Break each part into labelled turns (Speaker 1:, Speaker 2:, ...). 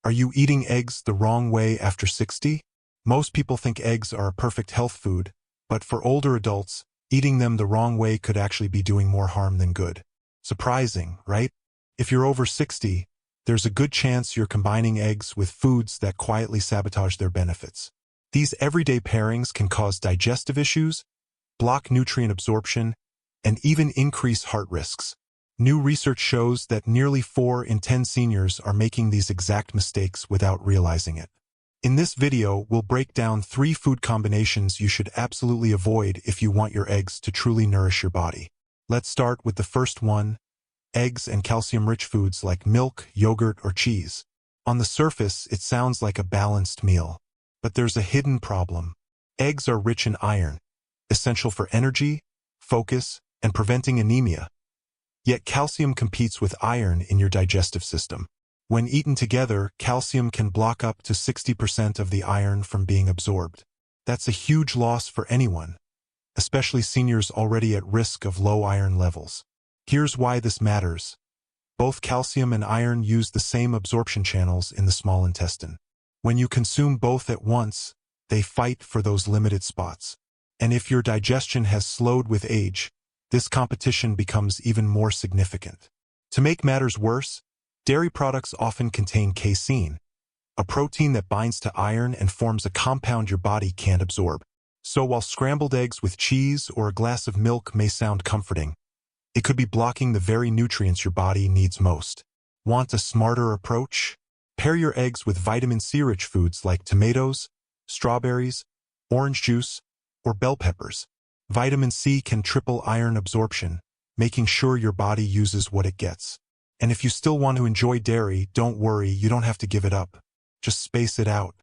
Speaker 1: Are you eating eggs the wrong way after 60? Most people think eggs are a perfect health food, but for older adults, eating them the wrong way could actually be doing more harm than good. Surprising, right? If you're over 60, there's a good chance you're combining eggs with foods that quietly sabotage their benefits. These everyday pairings can cause digestive issues, block nutrient absorption, and even increase heart risks. New research shows that nearly 4 in 10 seniors are making these exact mistakes without realizing it. In this video, we'll break down 3 food combinations you should absolutely avoid if you want your eggs to truly nourish your body. Let's start with the first one, eggs and calcium-rich foods like milk, yogurt, or cheese. On the surface, it sounds like a balanced meal. But there's a hidden problem. Eggs are rich in iron, essential for energy, focus, and preventing anemia. Yet calcium competes with iron in your digestive system. When eaten together, calcium can block up to 60% of the iron from being absorbed. That's a huge loss for anyone, especially seniors already at risk of low iron levels. Here's why this matters. Both calcium and iron use the same absorption channels in the small intestine. When you consume both at once, they fight for those limited spots. And if your digestion has slowed with age, this competition becomes even more significant. To make matters worse, dairy products often contain casein, a protein that binds to iron and forms a compound your body can't absorb. So while scrambled eggs with cheese or a glass of milk may sound comforting, it could be blocking the very nutrients your body needs most. Want a smarter approach? Pair your eggs with vitamin C-rich foods like tomatoes, strawberries, orange juice, or bell peppers. Vitamin C can triple iron absorption, making sure your body uses what it gets. And if you still want to enjoy dairy, don't worry, you don't have to give it up. Just space it out.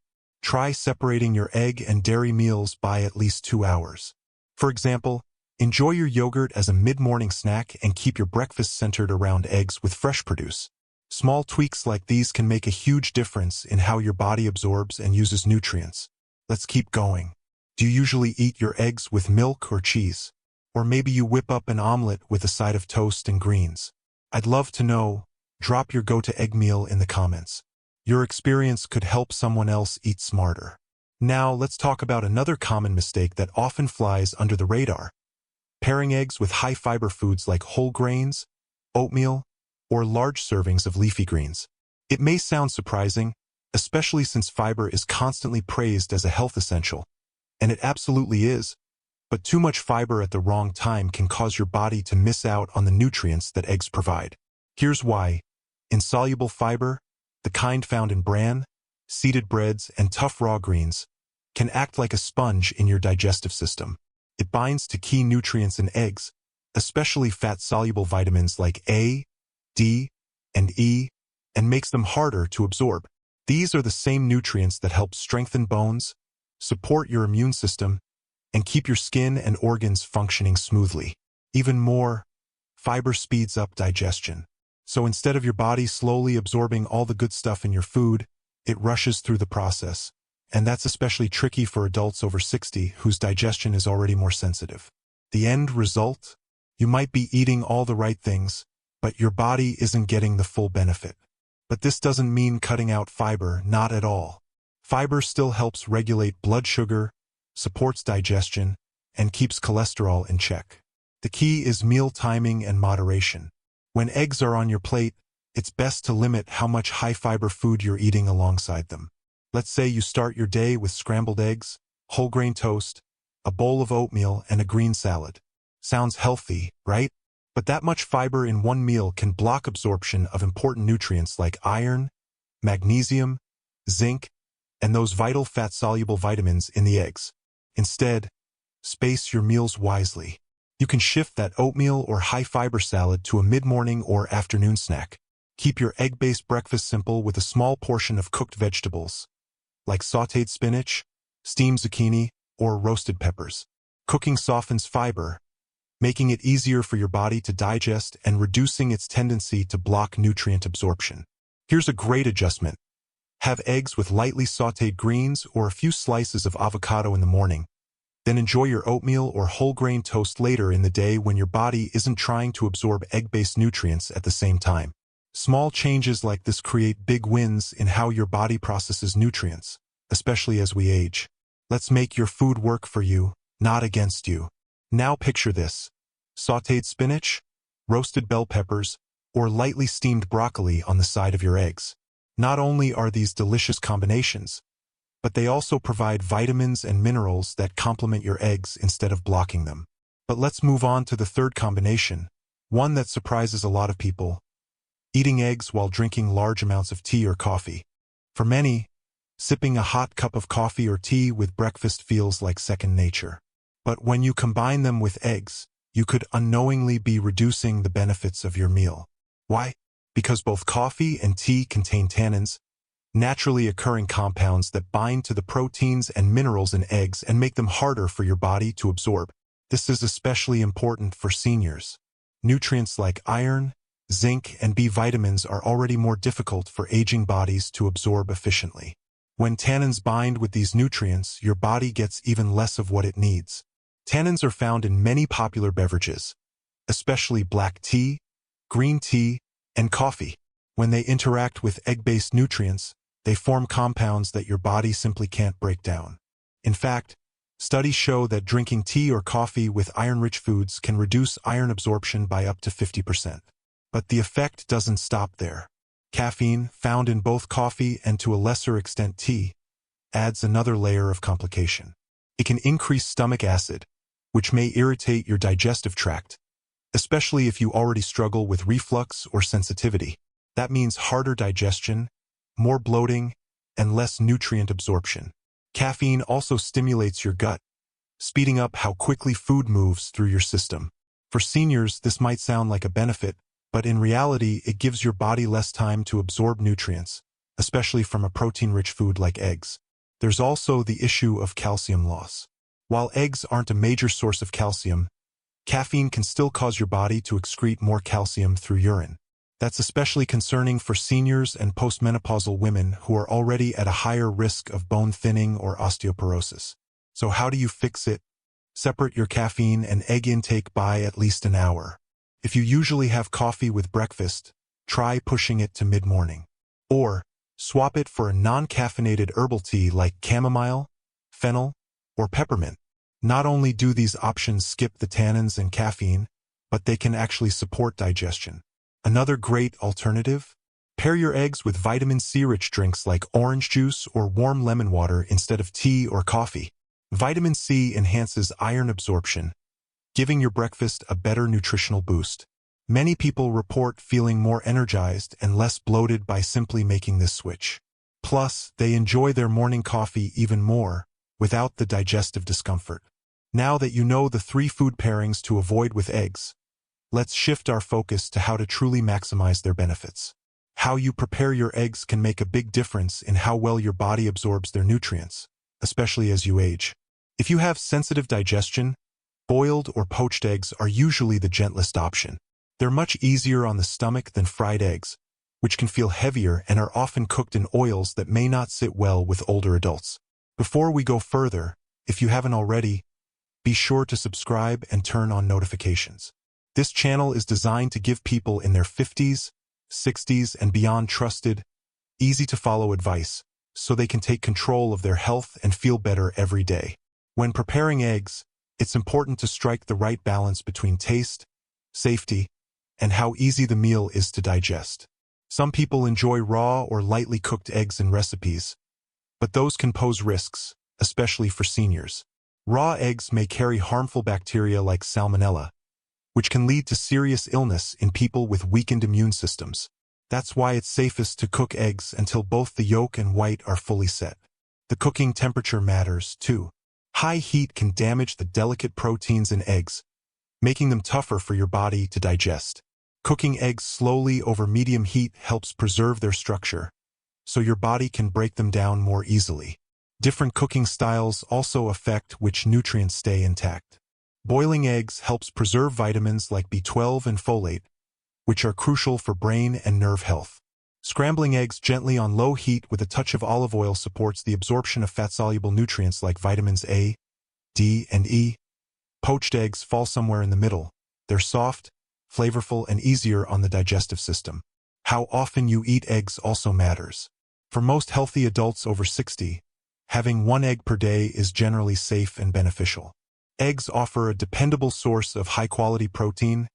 Speaker 1: Try separating your egg and dairy meals by at least 2 hours. For example, enjoy your yogurt as a mid-morning snack and keep your breakfast centered around eggs with fresh produce. Small tweaks like these can make a huge difference in how your body absorbs and uses nutrients. Let's keep going. Do you usually eat your eggs with milk or cheese? Or maybe you whip up an omelet with a side of toast and greens? I'd love to know. Drop your go-to egg meal in the comments. Your experience could help someone else eat smarter. Now let's talk about another common mistake that often flies under the radar. Pairing eggs with high-fiber foods like whole grains, oatmeal, or large servings of leafy greens. It may sound surprising, especially since fiber is constantly praised as a health essential. And it absolutely is. But too much fiber at the wrong time can cause your body to miss out on the nutrients that eggs provide. Here's why. Insoluble fiber, the kind found in bran, seeded breads, and tough raw greens, can act like a sponge in your digestive system. It binds to key nutrients in eggs, especially fat-soluble vitamins like A, D, and E, and makes them harder to absorb. These are the same nutrients that help strengthen bones, support your immune system, and keep your skin and organs functioning smoothly. Even more, fiber speeds up digestion. So instead of your body slowly absorbing all the good stuff in your food, it rushes through the process. And that's especially tricky for adults over 60 whose digestion is already more sensitive. The end result? You might be eating all the right things, but your body isn't getting the full benefit. But this doesn't mean cutting out fiber, not at all. Fiber still helps regulate blood sugar, supports digestion, and keeps cholesterol in check. The key is meal timing and moderation. When eggs are on your plate, it's best to limit how much high-fiber food you're eating alongside them. Let's say you start your day with scrambled eggs, whole grain toast, a bowl of oatmeal, and a green salad. Sounds healthy, right? But that much fiber in one meal can block absorption of important nutrients like iron, magnesium, zinc, and those vital fat-soluble vitamins in the eggs. Instead, space your meals wisely. You can shift that oatmeal or high-fiber salad to a mid-morning or afternoon snack. Keep your egg-based breakfast simple with a small portion of cooked vegetables, like sautéed spinach, steamed zucchini, or roasted peppers. Cooking softens fiber, making it easier for your body to digest and reducing its tendency to block nutrient absorption. Here's a great adjustment. Have eggs with lightly sautéed greens or a few slices of avocado in the morning. Then enjoy your oatmeal or whole grain toast later in the day when your body isn't trying to absorb egg-based nutrients at the same time. Small changes like this create big wins in how your body processes nutrients, especially as we age. Let's make your food work for you, not against you. Now picture this: sautéed spinach, roasted bell peppers, or lightly steamed broccoli on the side of your eggs. Not only are these delicious combinations, but they also provide vitamins and minerals that complement your eggs instead of blocking them. But let's move on to the third combination, one that surprises a lot of people: eating eggs while drinking large amounts of tea or coffee. For many, sipping a hot cup of coffee or tea with breakfast feels like second nature. But when you combine them with eggs, you could unknowingly be reducing the benefits of your meal. Why? Because both coffee and tea contain tannins, naturally occurring compounds that bind to the proteins and minerals in eggs and make them harder for your body to absorb. This is especially important for seniors. Nutrients like iron, zinc, and B vitamins are already more difficult for aging bodies to absorb efficiently. When tannins bind with these nutrients, your body gets even less of what it needs. Tannins are found in many popular beverages, especially black tea, green tea, and coffee. When they interact with egg-based nutrients, they form compounds that your body simply can't break down. In fact, studies show that drinking tea or coffee with iron-rich foods can reduce iron absorption by up to 50%. But the effect doesn't stop there. Caffeine, found in both coffee and to a lesser extent tea, adds another layer of complication. It can increase stomach acid, which may irritate your digestive tract, especially if you already struggle with reflux or sensitivity. That means harder digestion, more bloating, and less nutrient absorption. Caffeine also stimulates your gut, speeding up how quickly food moves through your system. For seniors, this might sound like a benefit, but in reality, it gives your body less time to absorb nutrients, especially from a protein-rich food like eggs. There's also the issue of calcium loss. While eggs aren't a major source of calcium, caffeine can still cause your body to excrete more calcium through urine. That's especially concerning for seniors and postmenopausal women who are already at a higher risk of bone thinning or osteoporosis. So how do you fix it? Separate your caffeine and egg intake by at least an hour. If you usually have coffee with breakfast, try pushing it to mid-morning. Or swap it for a non-caffeinated herbal tea like chamomile, fennel, or peppermint. Not only do these options skip the tannins and caffeine, but they can actually support digestion. Another great alternative? Pair your eggs with vitamin C-rich drinks like orange juice or warm lemon water instead of tea or coffee. Vitamin C enhances iron absorption, giving your breakfast a better nutritional boost. Many people report feeling more energized and less bloated by simply making this switch. Plus, they enjoy their morning coffee even more, without the digestive discomfort. Now that you know the 3 food pairings to avoid with eggs, let's shift our focus to how to truly maximize their benefits. How you prepare your eggs can make a big difference in how well your body absorbs their nutrients, especially as you age. If you have sensitive digestion, boiled or poached eggs are usually the gentlest option. They're much easier on the stomach than fried eggs, which can feel heavier and are often cooked in oils that may not sit well with older adults. Before we go further, if you haven't already, be sure to subscribe and turn on notifications. This channel is designed to give people in their 50s, 60s, and beyond trusted, easy-to-follow advice, so they can take control of their health and feel better every day. When preparing eggs, it's important to strike the right balance between taste, safety, and how easy the meal is to digest. Some people enjoy raw or lightly cooked eggs in recipes, but those can pose risks, especially for seniors. Raw eggs may carry harmful bacteria like salmonella, which can lead to serious illness in people with weakened immune systems. That's why it's safest to cook eggs until both the yolk and white are fully set. The cooking temperature matters, too. High heat can damage the delicate proteins in eggs, making them tougher for your body to digest. Cooking eggs slowly over medium heat helps preserve their structure, so your body can break them down more easily. Different cooking styles also affect which nutrients stay intact. Boiling eggs helps preserve vitamins like B12 and folate, which are crucial for brain and nerve health. Scrambling eggs gently on low heat with a touch of olive oil supports the absorption of fat-soluble nutrients like vitamins A, D, and E. Poached eggs fall somewhere in the middle. They're soft, flavorful, and easier on the digestive system. How often you eat eggs also matters. For most healthy adults over 60, having one egg per day is generally safe and beneficial. Eggs offer a dependable source of high-quality protein,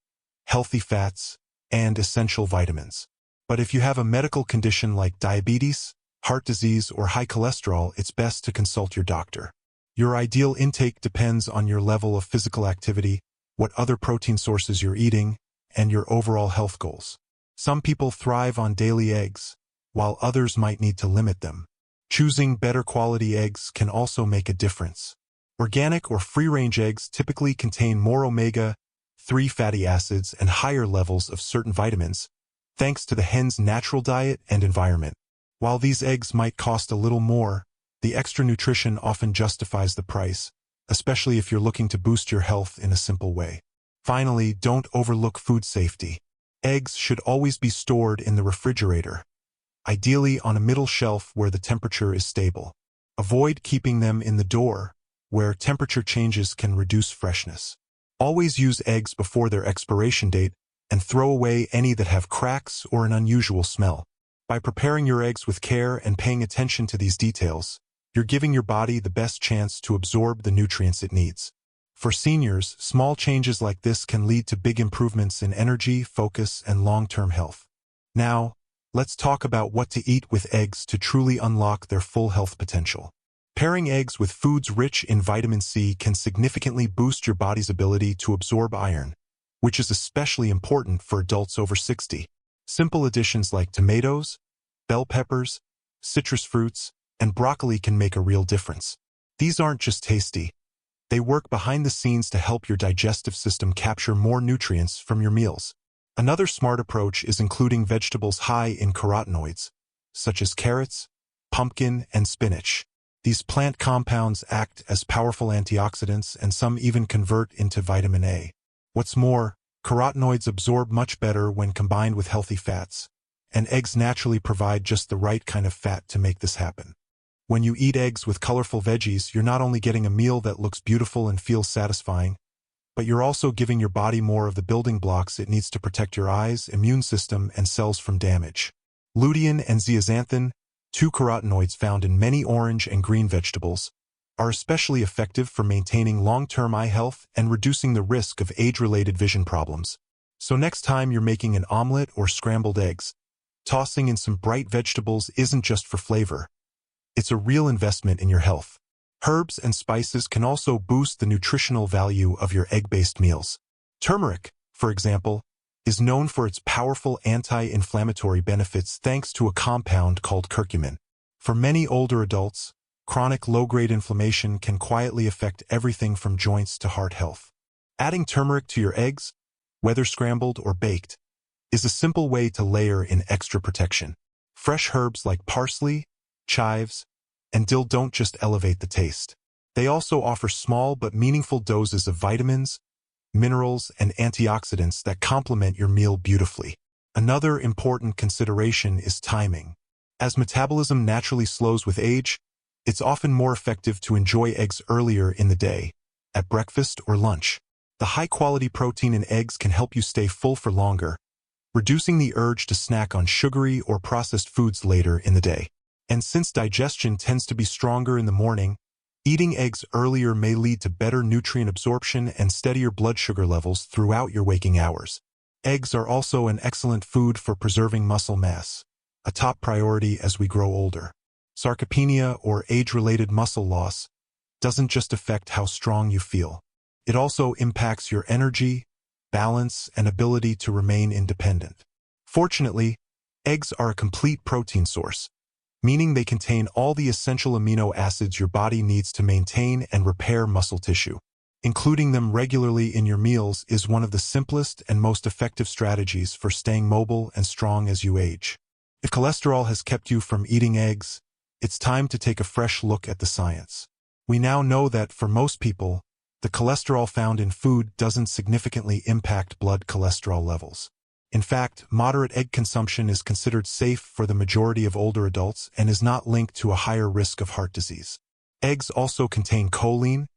Speaker 1: healthy fats, and essential vitamins. But if you have a medical condition like diabetes, heart disease, or high cholesterol, it's best to consult your doctor. Your ideal intake depends on your level of physical activity, what other protein sources you're eating, and your overall health goals. Some people thrive on daily eggs, while others might need to limit them. Choosing better quality eggs can also make a difference. Organic or free-range eggs typically contain more omega-3 fatty acids and higher levels of certain vitamins, thanks to the hen's natural diet and environment. While these eggs might cost a little more, the extra nutrition often justifies the price, especially if you're looking to boost your health in a simple way. Finally, don't overlook food safety. Eggs should always be stored in the refrigerator, ideally on a middle shelf where the temperature is stable. Avoid keeping them in the door, where temperature changes can reduce freshness. Always use eggs before their expiration date and throw away any that have cracks or an unusual smell. By preparing your eggs with care and paying attention to these details, you're giving your body the best chance to absorb the nutrients it needs. For seniors, small changes like this can lead to big improvements in energy, focus, and long-term health. Now, let's talk about what to eat with eggs to truly unlock their full health potential. Pairing eggs with foods rich in vitamin C can significantly boost your body's ability to absorb iron, which is especially important for adults over 60. Simple additions like tomatoes, bell peppers, citrus fruits, and broccoli can make a real difference. These aren't just tasty. They work behind the scenes to help your digestive system capture more nutrients from your meals. Another smart approach is including vegetables high in carotenoids, such as carrots, pumpkin, and spinach. These plant compounds act as powerful antioxidants, and some even convert into vitamin A. What's more, carotenoids absorb much better when combined with healthy fats, and eggs naturally provide just the right kind of fat to make this happen. When you eat eggs with colorful veggies, you're not only getting a meal that looks beautiful and feels satisfying, but you're also giving your body more of the building blocks it needs to protect your eyes, immune system, and cells from damage. Lutein and zeaxanthin, two carotenoids found in many orange and green vegetables, are especially effective for maintaining long-term eye health and reducing the risk of age-related vision problems. So next time you're making an omelet or scrambled eggs, tossing in some bright vegetables isn't just for flavor. It's a real investment in your health. Herbs and spices can also boost the nutritional value of your egg-based meals. Turmeric, for example, is known for its powerful anti-inflammatory benefits thanks to a compound called curcumin. For many older adults, chronic low-grade inflammation can quietly affect everything from joints to heart health. Adding turmeric to your eggs, whether scrambled or baked, is a simple way to layer in extra protection. Fresh herbs like parsley, chives, and dill don't just elevate the taste. They also offer small but meaningful doses of vitamins, minerals, and antioxidants that complement your meal beautifully. Another important consideration is timing. As metabolism naturally slows with age, it's often more effective to enjoy eggs earlier in the day, at breakfast or lunch. The high-quality protein in eggs can help you stay full for longer, reducing the urge to snack on sugary or processed foods later in the day. And since digestion tends to be stronger in the morning, eating eggs earlier may lead to better nutrient absorption and steadier blood sugar levels throughout your waking hours. Eggs are also an excellent food for preserving muscle mass, a top priority as we grow older. Sarcopenia, or age-related muscle loss, doesn't just affect how strong you feel. It also impacts your energy, balance, and ability to remain independent. Fortunately, eggs are a complete protein source, meaning they contain all the essential amino acids your body needs to maintain and repair muscle tissue. Including them regularly in your meals is one of the simplest and most effective strategies for staying mobile and strong as you age. If cholesterol has kept you from eating eggs, it's time to take a fresh look at the science. We now know that for most people, the cholesterol found in food doesn't significantly impact blood cholesterol levels. In fact, moderate egg consumption is considered safe for the majority of older adults and is not linked to a higher risk of heart disease. Eggs also contain choline,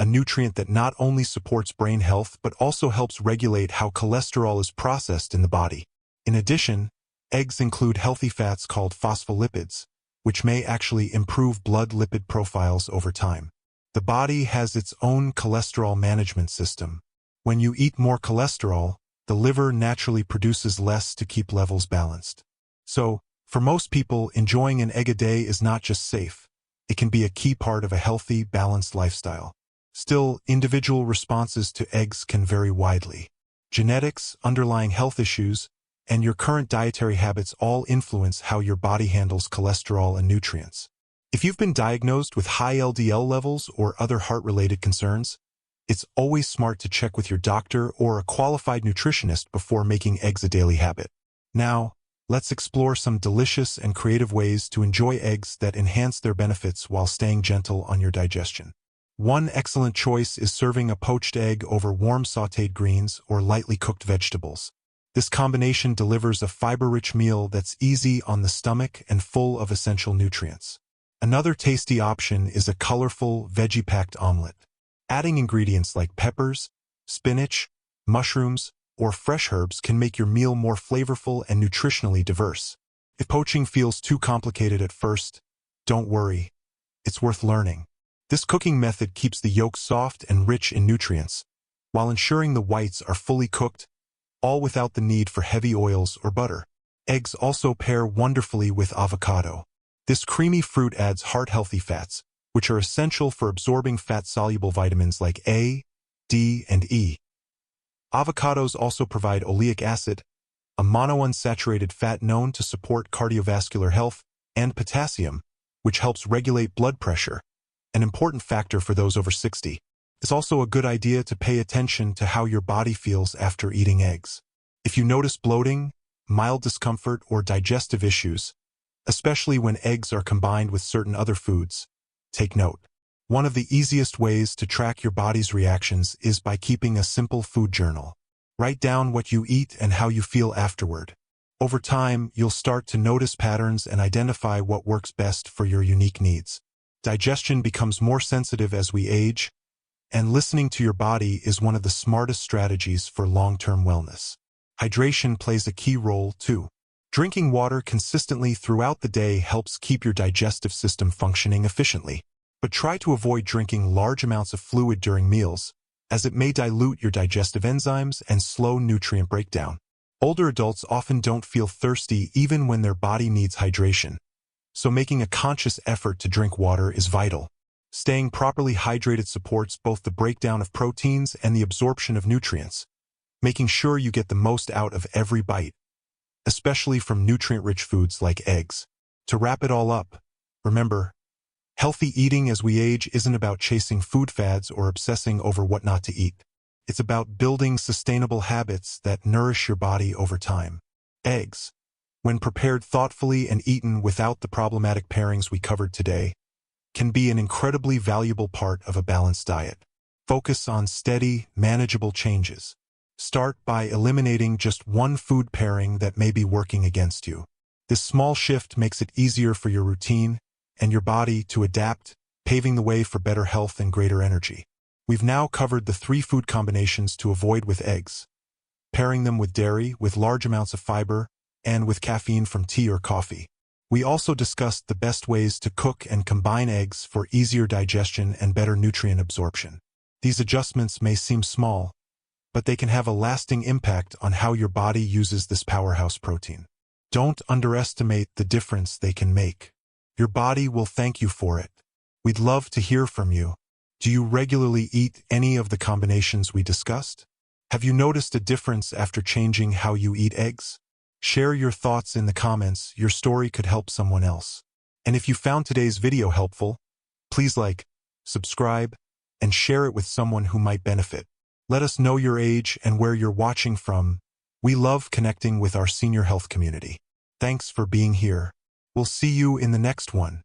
Speaker 1: a nutrient that not only supports brain health but also helps regulate how cholesterol is processed in the body. In addition, Eggs include healthy fats called phospholipids, which may actually improve blood lipid profiles over time. The body has its own cholesterol management system. When you eat more cholesterol, the liver naturally produces less to keep levels balanced. So, for most people, enjoying an egg a day is not just safe. It can be a key part of a healthy, balanced lifestyle. Still, individual responses to eggs can vary widely. Genetics, underlying health issues, and your current dietary habits all influence how your body handles cholesterol and nutrients. If you've been diagnosed with high LDL levels or other heart-related concerns, it's always smart to check with your doctor or a qualified nutritionist before making eggs a daily habit. Now, let's explore some delicious and creative ways to enjoy eggs that enhance their benefits while staying gentle on your digestion. One excellent choice is serving a poached egg over warm sautéed greens or lightly cooked vegetables. This combination delivers a fiber-rich meal that's easy on the stomach and full of essential nutrients. Another tasty option is a colorful, veggie-packed omelet. Adding ingredients like peppers, spinach, mushrooms, or fresh herbs can make your meal more flavorful and nutritionally diverse. If poaching feels too complicated at first, don't worry. It's worth learning. This cooking method keeps the yolk soft and rich in nutrients, while ensuring the whites are fully cooked, all without the need for heavy oils or butter. Eggs also pair wonderfully with avocado. This creamy fruit adds heart-healthy fats, which are essential for absorbing fat-soluble vitamins like A, D, and E. Avocados also provide oleic acid, a monounsaturated fat known to support cardiovascular health, and potassium, which helps regulate blood pressure, an important factor for those over 60. It's also a good idea to pay attention to how your body feels after eating eggs. If you notice bloating, mild discomfort, or digestive issues, especially when eggs are combined with certain other foods, take note. One of the easiest ways to track your body's reactions is by keeping a simple food journal. Write down what you eat and how you feel afterward. Over time, you'll start to notice patterns and identify what works best for your unique needs. Digestion becomes more sensitive as we age, and listening to your body is one of the smartest strategies for long-term wellness. Hydration plays a key role, too. Drinking water consistently throughout the day helps keep your digestive system functioning efficiently. But try to avoid drinking large amounts of fluid during meals, as it may dilute your digestive enzymes and slow nutrient breakdown. Older adults often don't feel thirsty even when their body needs hydration, so making a conscious effort to drink water is vital. Staying properly hydrated supports both the breakdown of proteins and the absorption of nutrients, making sure you get the most out of every bite, especially from nutrient-rich foods like eggs. To wrap it all up, remember, healthy eating as we age isn't about chasing food fads or obsessing over what not to eat. It's about building sustainable habits that nourish your body over time. Eggs, when prepared thoughtfully and eaten without the problematic pairings we covered today, can be an incredibly valuable part of a balanced diet. Focus on steady, manageable changes. Start by eliminating just one food pairing that may be working against you. This small shift makes it easier for your routine and your body to adapt, paving the way for better health and greater energy. We've now covered the 3 food combinations to avoid with eggs, pairing them with dairy, with large amounts of fiber, and with caffeine from tea or coffee. We also discussed the best ways to cook and combine eggs for easier digestion and better nutrient absorption. These adjustments may seem small, but they can have a lasting impact on how your body uses this powerhouse protein. Don't underestimate the difference they can make. Your body will thank you for it. We'd love to hear from you. Do you regularly eat any of the combinations we discussed? Have you noticed a difference after changing how you eat eggs? Share your thoughts in the comments. Your story could help someone else. And if you found today's video helpful, please like, subscribe, and share it with someone who might benefit. Let us know your age and where you're watching from. We love connecting with our senior health community. Thanks for being here. We'll see you in the next one.